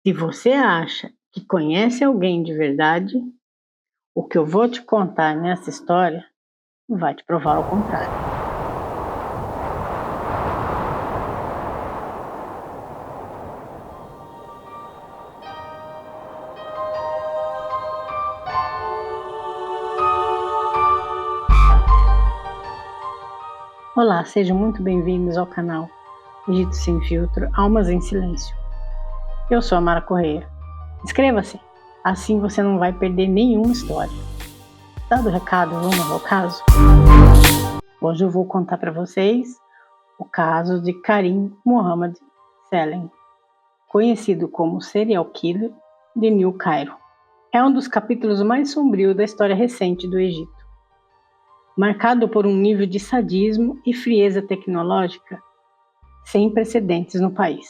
Se você acha que conhece alguém de verdade, o que eu vou te contar nessa história vai te provar ao contrário. Olá, sejam muito bem-vindos ao canal Egito Sem Filtro, Almas em Silêncio. Eu sou a Mara Correia. Inscreva-se, assim você não vai perder nenhuma história. Dado o recado, vamos ao caso? Hoje eu vou contar para vocês o caso de Karim Mohammed Salem, conhecido como serial killer de New Cairo. É um dos capítulos mais sombrios da história recente do Egito, marcado por um nível de sadismo e frieza tecnológica sem precedentes no país.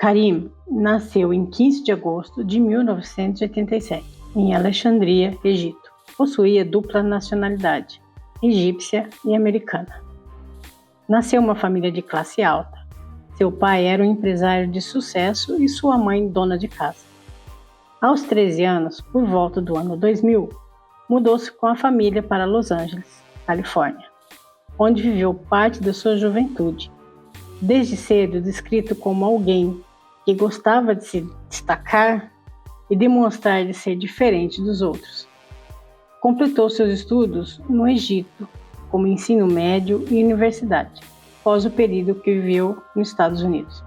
Karim nasceu em 15 de agosto de 1987, em Alexandria, Egito. Possuía dupla nacionalidade, egípcia e americana. Nasceu em uma família de classe alta. Seu pai era um empresário de sucesso e sua mãe dona de casa. Aos 13 anos, por volta do ano 2000, mudou-se com a família para Los Angeles, Califórnia, onde viveu parte da sua juventude. Desde cedo descrito como alguém que gostava de se destacar e demonstrar de ser diferente dos outros. Completou seus estudos no Egito, como ensino médio e universidade, após o período que viveu nos Estados Unidos.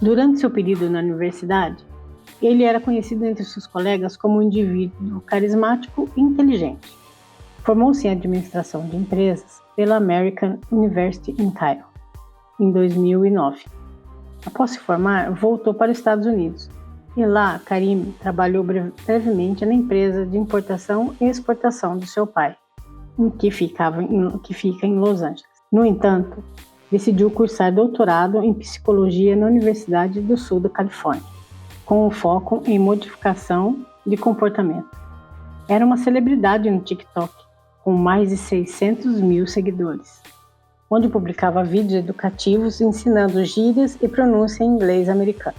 Durante seu período na universidade, ele era conhecido entre seus colegas como um indivíduo carismático e inteligente. Formou-se em administração de empresas pela American University em Cairo, em 2009. Após se formar, voltou para os Estados Unidos. E lá, Karim trabalhou brevemente na empresa de importação e exportação do seu pai, que fica em Los Angeles. No entanto, decidiu cursar doutorado em psicologia na Universidade do Sul da Califórnia, com foco em modificação de comportamento. Era uma celebridade no TikTok, com mais de 600 mil seguidores, onde publicava vídeos educativos ensinando gírias e pronúncia em inglês americano.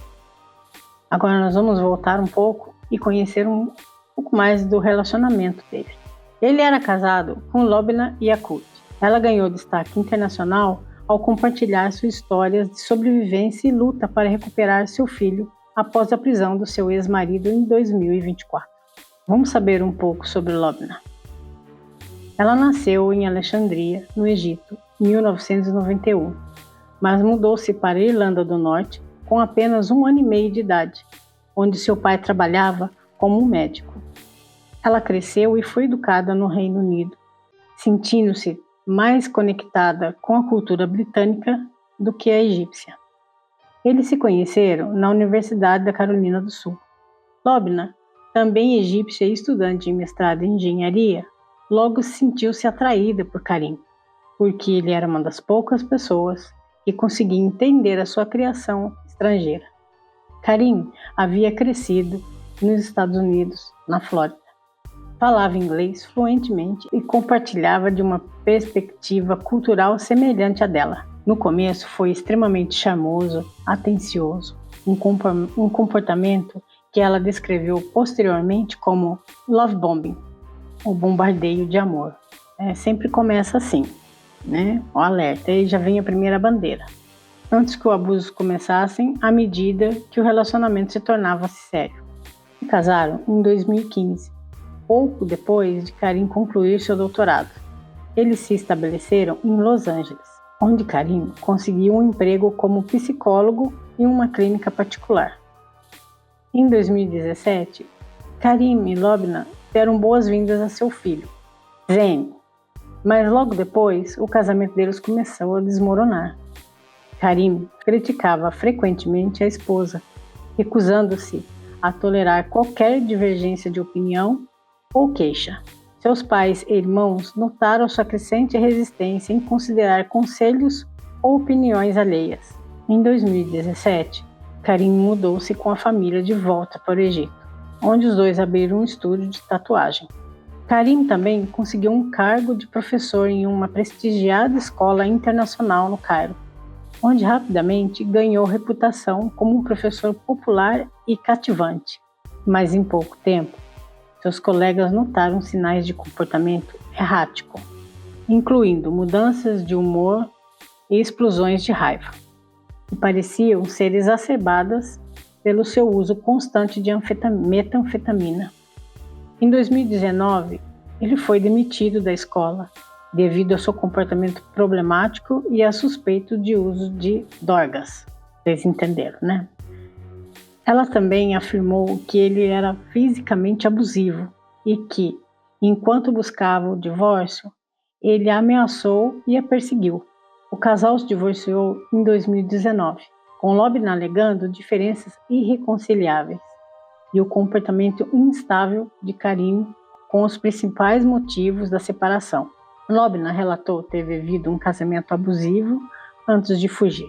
Agora nós vamos voltar um pouco e conhecer um pouco mais do relacionamento dele. Ele era casado com Lobna Yakut. Ela ganhou destaque internacional ao compartilhar suas histórias de sobrevivência e luta para recuperar seu filho após a prisão do seu ex-marido em 2024. Vamos saber um pouco sobre Lobna. Ela nasceu em Alexandria, no Egito, em 1991, mas mudou-se para a Irlanda do Norte com apenas 1 ano e meio de idade, onde seu pai trabalhava como um médico. Ela cresceu e foi educada no Reino Unido, sentindo-se mais conectada com a cultura britânica do que a egípcia. Eles se conheceram na Universidade da Carolina do Sul. Lobna, também egípcia e estudante de mestrado em engenharia, logo sentiu-se atraída por Karim, porque ele era uma das poucas pessoas que conseguia entender a sua criação estrangeira. Karim havia crescido nos Estados Unidos, na Flórida. Falava inglês fluentemente e compartilhava de uma perspectiva cultural semelhante à dela. No começo foi extremamente charmoso, atencioso, um comportamento que ela descreveu posteriormente como love bombing, o bombardeio de amor. Sempre começa assim, né? O alerta, aí já vem a primeira bandeira. Antes que os abusos começassem, à medida que o relacionamento se tornava sério. Se casaram em 2015, pouco depois de Karim concluir seu doutorado. Eles se estabeleceram em Los Angeles, onde Karim conseguiu um emprego como psicólogo em uma clínica particular. Em 2017, Karim e Lobna deram boas-vindas a seu filho, Zayn, mas logo depois o casamento deles começou a desmoronar. Karim criticava frequentemente a esposa, recusando-se a tolerar qualquer divergência de opinião ou queixa. Seus pais e irmãos notaram sua crescente resistência em considerar conselhos ou opiniões alheias. Em 2017, Karim mudou-se com a família de volta para o Egito, onde os dois abriram um estúdio de tatuagem. Karim também conseguiu um cargo de professor em uma prestigiada escola internacional no Cairo. onde rapidamente ganhou reputação como um professor popular e cativante. Mas em pouco tempo, seus colegas notaram sinais de comportamento errático, incluindo mudanças de humor e explosões de raiva, que pareciam ser exacerbadas pelo seu uso constante de metanfetamina. Em 2019, ele foi demitido da escola devido ao seu comportamento problemático e a suspeito de uso de drogas. Vocês entenderam, né? Ela também afirmou que ele era fisicamente abusivo e que, enquanto buscava o divórcio, ele a ameaçou e a perseguiu. O casal se divorciou em 2019, com Lobna alegando diferenças irreconciliáveis e o comportamento instável de Karim com os principais motivos da separação. Lobna relatou ter vivido um casamento abusivo antes de fugir.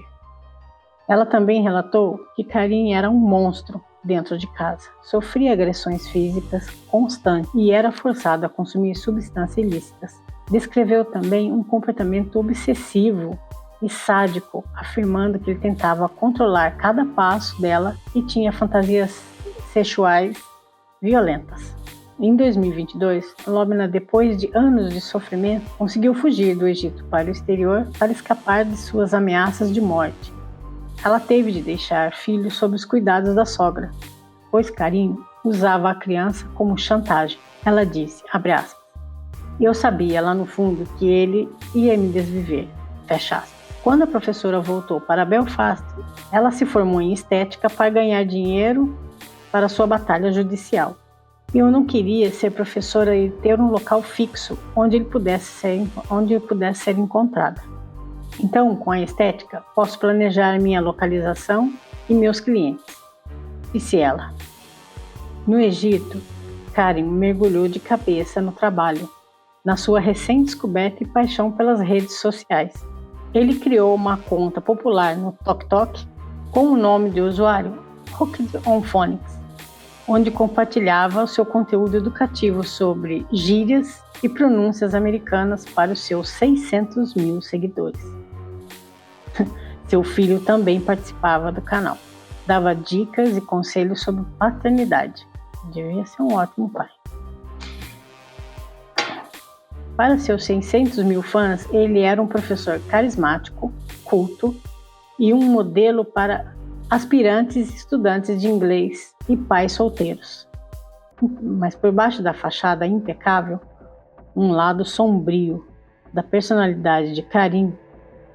Ela também relatou que Karim era um monstro dentro de casa, sofria agressões físicas constantes e era forçado a consumir substâncias ilícitas. Descreveu também um comportamento obsessivo e sádico, afirmando que ele tentava controlar cada passo dela e tinha fantasias sexuais violentas. Em 2022, Lobna, depois de anos de sofrimento, conseguiu fugir do Egito para o exterior para escapar de suas ameaças de morte. Ela teve de deixar filhos sob os cuidados da sogra, pois Karim usava a criança como chantagem. Ela disse, abre aspas, eu sabia lá no fundo que ele ia me desviver, fecha aspas. Quando a professora voltou para Belfast, ela se formou em estética para ganhar dinheiro para sua batalha judicial. Eu não queria ser professora e ter um local fixo onde ele pudesse ser encontrada. Então, com a estética, posso planejar minha localização e meus clientes, disse ela. No Egito, Karim mergulhou de cabeça no trabalho, na sua recém-descoberta e paixão pelas redes sociais. Ele criou uma conta popular no TokTok com o nome de usuário Hooked on Phonics, onde compartilhava o seu conteúdo educativo sobre gírias e pronúncias americanas para os seus 600 mil seguidores. Seu filho também participava do canal, dava dicas e conselhos sobre paternidade. Devia ser um ótimo pai. Para seus 600 mil fãs, ele era um professor carismático, culto e um modelo para aspirantes e estudantes de inglês e pais solteiros. Mas por baixo da fachada impecável, um lado sombrio da personalidade de Karim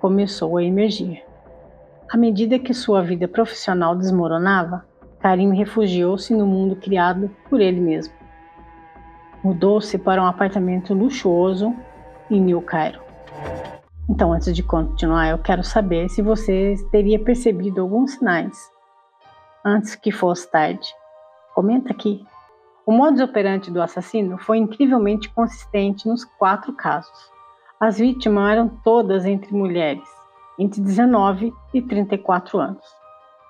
começou a emergir. À medida que sua vida profissional desmoronava, Karim refugiou-se no mundo criado por ele mesmo. Mudou-se para um apartamento luxuoso em New Cairo. Então, antes de continuar, eu quero saber se você teria percebido alguns sinais antes que fosse tarde. Comenta aqui. O modus operandi do assassino foi incrivelmente consistente nos 4 casos. As vítimas eram todas entre mulheres, entre 19 e 34 anos.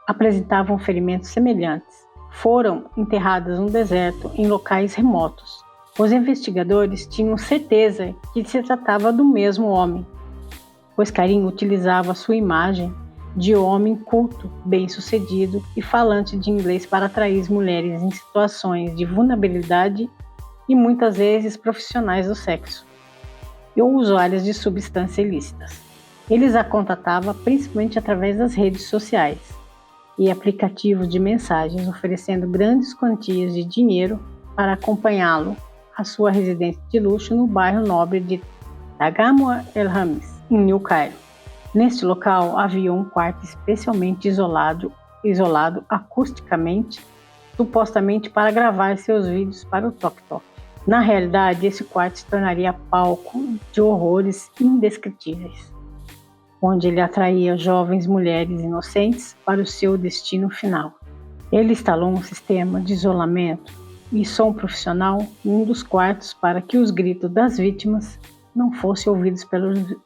Apresentavam ferimentos semelhantes. Foram enterradas no deserto, em locais remotos. Os investigadores tinham certeza que se tratava do mesmo homem, pois Karim utilizava sua imagem de homem culto, bem-sucedido e falante de inglês para atrair mulheres em situações de vulnerabilidade e muitas vezes profissionais do sexo, ou usuários de substâncias ilícitas. Eles a contatava principalmente através das redes sociais e aplicativos de mensagens, oferecendo grandes quantias de dinheiro para acompanhá-lo à sua residência de luxo no bairro nobre de Tagamou El Hamis, em New Cairo. Neste local havia um quarto especialmente isolado acusticamente, supostamente para gravar seus vídeos para o TokTok. Na realidade, esse quarto se tornaria palco de horrores indescritíveis, onde ele atraía jovens mulheres inocentes para o seu destino final. Ele instalou um sistema de isolamento e som profissional em um dos quartos para que os gritos das vítimas não fossem ouvidos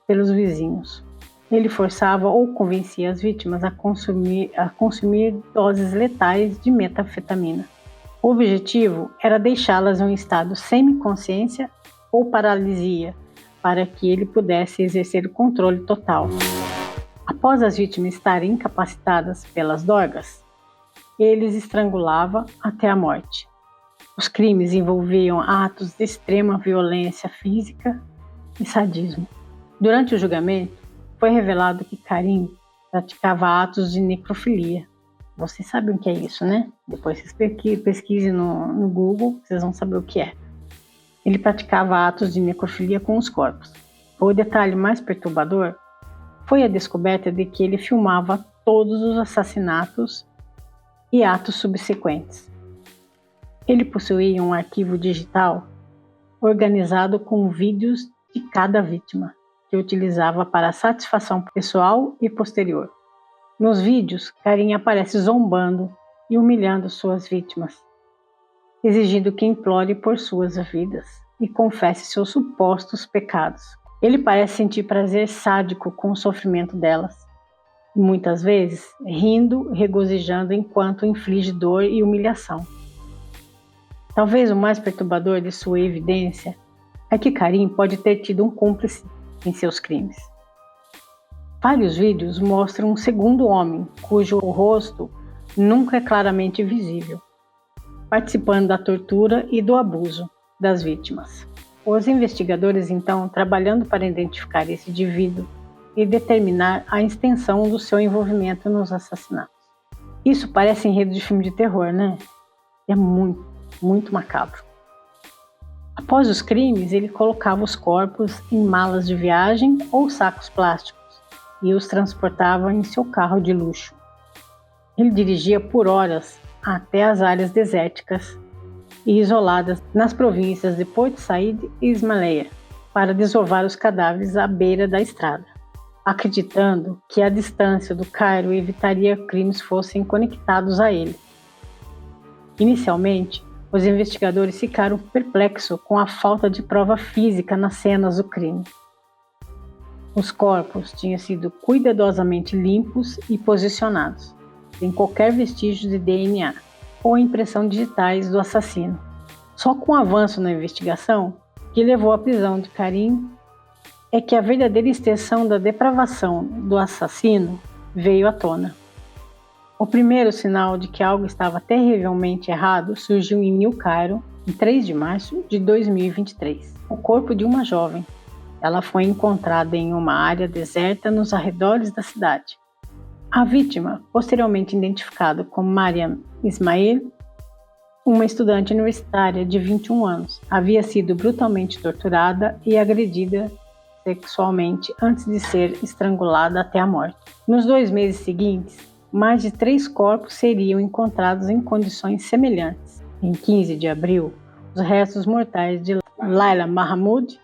pelos vizinhos. Ele forçava ou convencia as vítimas a consumir doses letais de metanfetamina. O objetivo era deixá-las em um estado semiconsciência ou paralisia, para que ele pudesse exercer o controle total. Após as vítimas estarem incapacitadas pelas dorgas, ele as estrangulava até a morte. Os crimes envolviam atos de extrema violência física e sadismo. Durante o julgamento, foi revelado que Karim praticava atos de necrofilia. Vocês sabem o que é isso, né? Depois vocês pesquisem no Google, vocês vão saber o que é. Ele praticava atos de necrofilia com os corpos. O detalhe mais perturbador foi a descoberta de que ele filmava todos os assassinatos e atos subsequentes. Ele possuía um arquivo digital organizado com vídeos de cada vítima, que utilizava para satisfação pessoal e posterior. Nos vídeos, Karim aparece zombando e humilhando suas vítimas, exigindo que implore por suas vidas e confesse seus supostos pecados. Ele parece sentir prazer sádico com o sofrimento delas, e muitas vezes rindo, regozijando enquanto inflige dor e humilhação. Talvez o mais perturbador de sua evidência é que Karim pode ter tido um cúmplice em seus crimes. Vários vídeos mostram um segundo homem, cujo rosto nunca é claramente visível, participando da tortura e do abuso das vítimas. Os investigadores, então, trabalhando para identificar esse indivíduo e determinar a extensão do seu envolvimento nos assassinatos. Isso parece enredo de filme de terror, né? É muito macabro. Após os crimes, ele colocava os corpos em malas de viagem ou sacos plásticos e os transportava em seu carro de luxo. Ele dirigia por horas até as áreas desérticas e isoladas nas províncias de Port Said e Ismailia para desovar os cadáveres à beira da estrada, acreditando que a distância do Cairo evitaria que crimes fossem conectados a ele. Inicialmente, os investigadores ficaram perplexos com a falta de prova física nas cenas do crime. Os corpos tinham sido cuidadosamente limpos e posicionados, sem qualquer vestígio de DNA ou impressão digitais do assassino. Só com o avanço na investigação, que levou à prisão de Karim, é que a verdadeira extensão da depravação do assassino veio à tona. O primeiro sinal de que algo estava terrivelmente errado surgiu em New Cairo, em 3 de março de 2023. O corpo de uma jovem. Ela foi encontrada em uma área deserta nos arredores da cidade. A vítima, posteriormente identificada como Mariam Ismail, uma estudante universitária de 21 anos, havia sido brutalmente torturada e agredida sexualmente antes de ser estrangulada até a morte. Nos 2 meses seguintes, mais de 3 corpos seriam encontrados em condições semelhantes. Em 15 de abril, os restos mortais de Laila Mahmoud,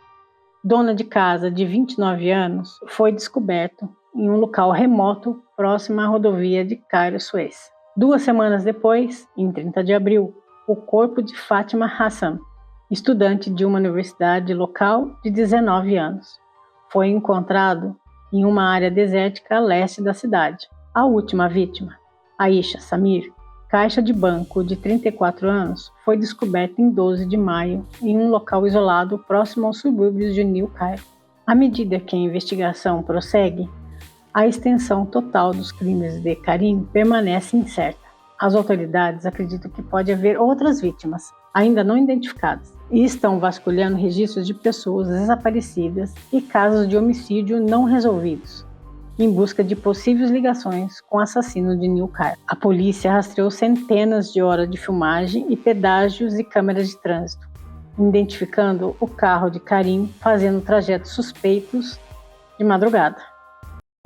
dona de casa de 29 anos, foi descoberto em um local remoto próximo à rodovia de Cairo-Suez. 2 semanas depois, em 30 de abril, o corpo de Fátima Hassan, estudante de uma universidade local de 19 anos, foi encontrado em uma área desértica a leste da cidade. A última vítima, Aisha Samir, caixa de banco de 34 anos, foi descoberta em 12 de maio em um local isolado próximo aos subúrbios de New Cairo. À medida que a investigação prossegue, a extensão total dos crimes de Karim permanece incerta. As autoridades acreditam que pode haver outras vítimas, ainda não identificadas, e estão vasculhando registros de pessoas desaparecidas e casos de homicídio não resolvidos, em busca de possíveis ligações com o assassino de New Cairo. A polícia rastreou centenas de horas de filmagem e pedágios e câmeras de trânsito, identificando o carro de Karim fazendo trajetos suspeitos de madrugada.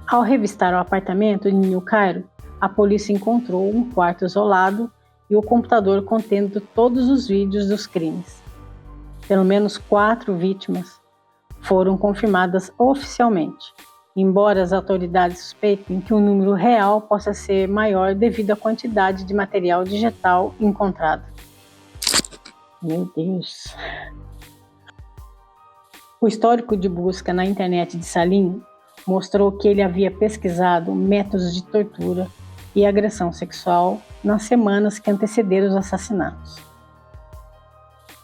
Ao revistar o apartamento de New Cairo, a polícia encontrou um quarto isolado e o computador contendo todos os vídeos dos crimes. Pelo menos 4 vítimas foram confirmadas oficialmente, embora as autoridades suspeitem que o número real possa ser maior devido à quantidade de material digital encontrado. Meu Deus! O histórico de busca na internet de Salim mostrou que ele havia pesquisado métodos de tortura e agressão sexual nas semanas que antecederam os assassinatos.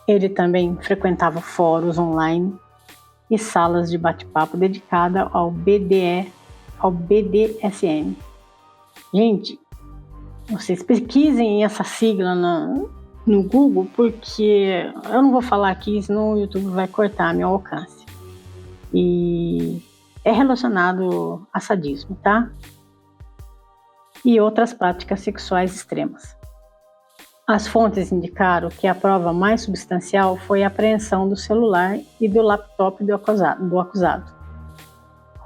Ele também frequentava fóruns online e salas de bate-papo dedicadas ao BDSM. ao BDSM. Gente, vocês pesquisem essa sigla no Google, porque eu não vou falar aqui, senão o YouTube vai cortar meu alcance. E é relacionado a sadismo, tá? E outras práticas sexuais extremas. As fontes indicaram que a prova mais substancial foi a apreensão do celular e do laptop do acusado,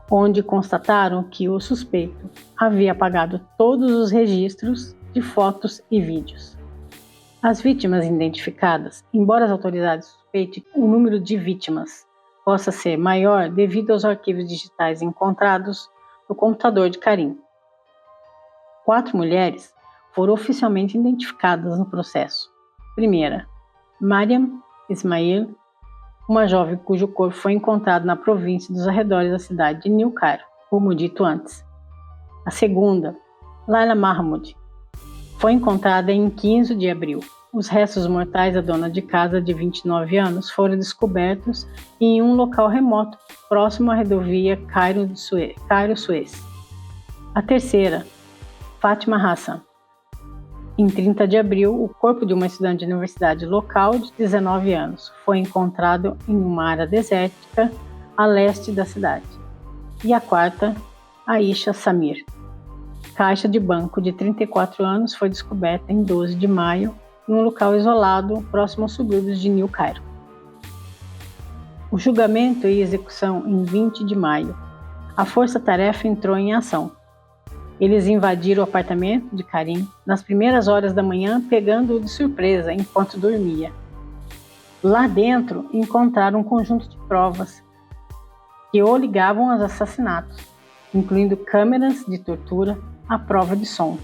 onde constataram que o suspeito havia apagado todos os registros de fotos e vídeos. As vítimas identificadas, embora as autoridades suspeitem que o número de vítimas possa ser maior devido aos arquivos digitais encontrados no computador de Karim. 4 mulheres foram oficialmente identificadas no processo. Primeira, Mariam Ismail, uma jovem cujo corpo foi encontrado na província dos arredores da cidade de New Cairo, como dito antes. A segunda, Laila Mahmoud, foi encontrada em 15 de abril. Os restos mortais da dona de casa de 29 anos foram descobertos em um local remoto, próximo à rodovia Cairo-Suez. A terceira, Fátima Hassan. Em 30 de abril, o corpo de uma estudante de universidade local de 19 anos foi encontrado em uma área desértica a leste da cidade. E a quarta, Aisha Samir. Caixa de banco de 34 anos foi descoberta em 12 de maio em um local isolado próximo aos subúrbios de New Cairo. O julgamento e execução em 20 de maio. A força-tarefa entrou em ação. Eles invadiram o apartamento de Karim nas primeiras horas da manhã, pegando-o de surpresa enquanto dormia. Lá dentro, encontraram um conjunto de provas que o ligavam aos assassinatos, incluindo câmeras de tortura, a prova de som,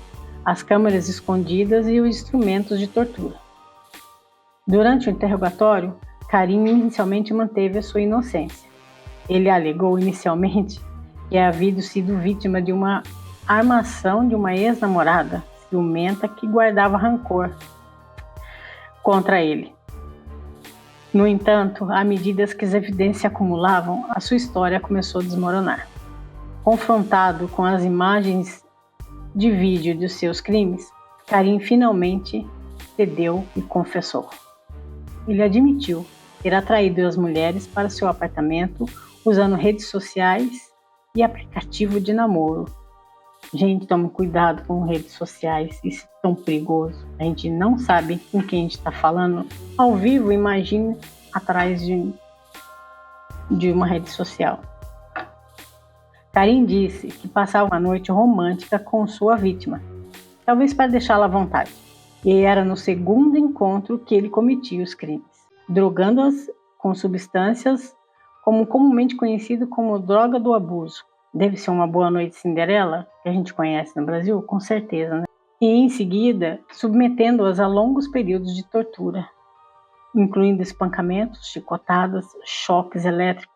as câmeras escondidas e os instrumentos de tortura. Durante o interrogatório, Karim inicialmente manteve a sua inocência. Ele alegou inicialmente que havia sido vítima de uma armação de uma ex-namorada ciumenta que guardava rancor contra ele. No entanto, à medida que as evidências se acumulavam, a sua história começou a desmoronar. Confrontado com as imagens de vídeo dos seus crimes, Karim finalmente cedeu e confessou. Ele admitiu ter atraído as mulheres para seu apartamento usando redes sociais e aplicativo de namoro. Gente, tome cuidado com redes sociais, isso é tão perigoso. A gente não sabe com quem a gente está falando ao vivo, imagine atrás de uma rede social. Karim disse que passava uma noite romântica com sua vítima, talvez para deixá-la à vontade. E era no segundo encontro que ele cometia os crimes, drogando-as com substâncias como comumente conhecido como droga do abuso. Deve ser uma boa noite Cinderela, que a gente conhece no Brasil, com certeza, né? E em seguida, submetendo-as a longos períodos de tortura, incluindo espancamentos, chicotadas, choques elétricos,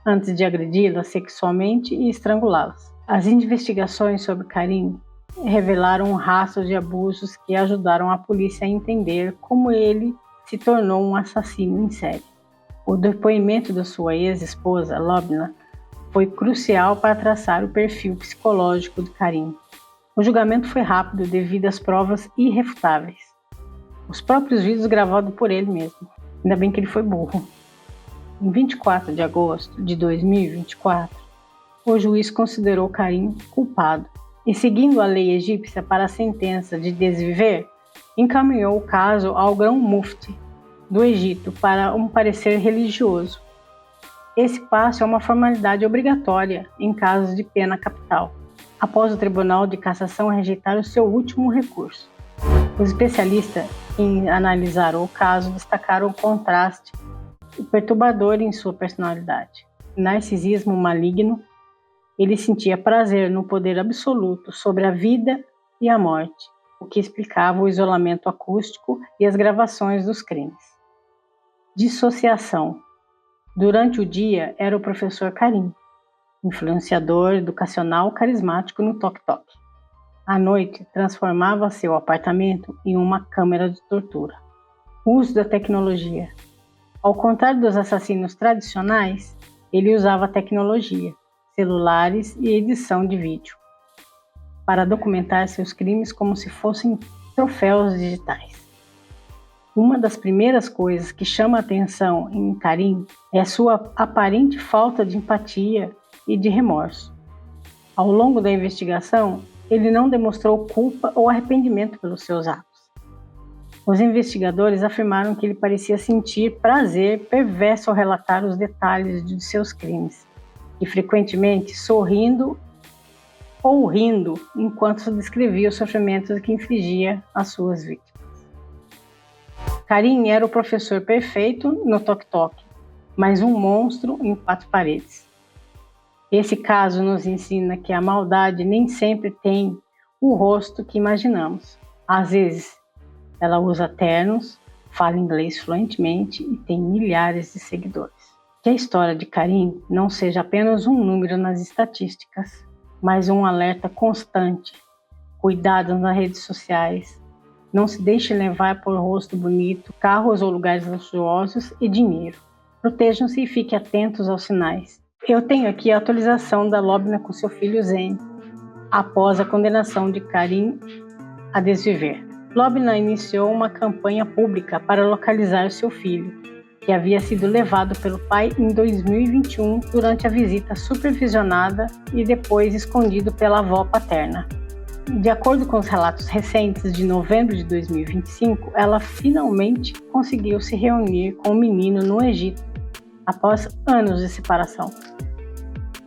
antes de agredi-las sexualmente e estrangulá-las. As investigações sobre Karim revelaram um rastro de abusos que ajudaram a polícia a entender como ele se tornou um assassino em série. O depoimento da sua ex-esposa, Lobna, foi crucial para traçar o perfil psicológico de Karim. O julgamento foi rápido devido às provas irrefutáveis. Os próprios vídeos gravados por ele mesmo. Ainda bem que ele foi burro. Em 24 de agosto de 2024, o juiz considerou Karim culpado e, seguindo a lei egípcia para a sentença de desviver, encaminhou o caso ao Grão-Mufti do Egito para um parecer religioso. Esse passo é uma formalidade obrigatória em casos de pena capital, após o Tribunal de Cassação rejeitar o seu último recurso. Os especialistas em analisar o caso destacaram o contraste perturbador em sua personalidade. Narcisismo maligno, ele sentia prazer no poder absoluto sobre a vida e a morte, o que explicava o isolamento acústico e as gravações dos crimes. Dissociação. Durante o dia, era o professor Karim, influenciador educacional carismático no Tok-Tok. À noite, transformava seu apartamento em uma câmara de tortura. O uso da tecnologia. Ao contrário dos assassinos tradicionais, ele usava a tecnologia. celulares e edição de vídeo, para documentar seus crimes como se fossem troféus digitais. Uma das primeiras coisas que chama a atenção em Karim é sua aparente falta de empatia e de remorso. Ao longo da investigação, ele não demonstrou culpa ou arrependimento pelos seus atos. Os investigadores afirmaram que ele parecia sentir prazer perverso ao relatar os detalhes de seus crimes, e frequentemente sorrindo ou rindo enquanto descrevia os sofrimentos que infligia às suas vítimas. Karim era o professor perfeito no Tok-Tok, mas um monstro em 4 paredes. Esse caso nos ensina que a maldade nem sempre tem o rosto que imaginamos. Às vezes, ela usa ternos, fala inglês fluentemente e tem milhares de seguidores. Que a história de Karim não seja apenas um número nas estatísticas, mas um alerta constante. Cuidado nas redes sociais. Não se deixe levar por rosto bonito, carros ou lugares luxuosos e dinheiro. Protejam-se e fiquem atentos aos sinais. Eu tenho aqui a atualização da Lobna com seu filho Zen, após a condenação de Karim a desviver. Lobna iniciou uma campanha pública para localizar seu filho, que havia sido levado pelo pai em 2021 durante a visita supervisionada e depois escondido pela avó paterna. De acordo com os relatos recentes de novembro de 2025, ela finalmente conseguiu se reunir com o menino no Egito, após anos de separação.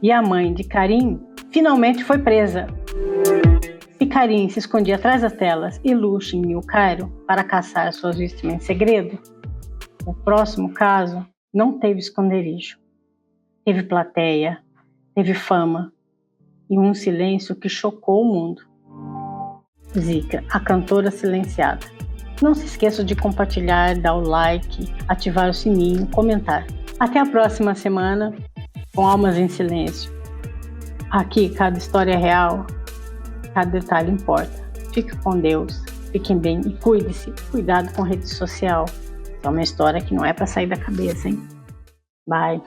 E a mãe de Karim finalmente foi presa. Se Karim se escondia atrás das telas e Lushin em o Cairo para caçar suas vítimas em segredo, o próximo caso não teve esconderijo. Teve plateia, teve fama e um silêncio que chocou o mundo. Zika, a cantora silenciada. Não se esqueça de compartilhar, dar o like, ativar o sininho, comentar. Até a próxima semana com Almas em Silêncio. Aqui, cada história é real, cada detalhe importa. Fique com Deus, fiquem bem e cuide-se. Cuidado com rede social. É uma história que não é para sair da cabeça, hein? Bye.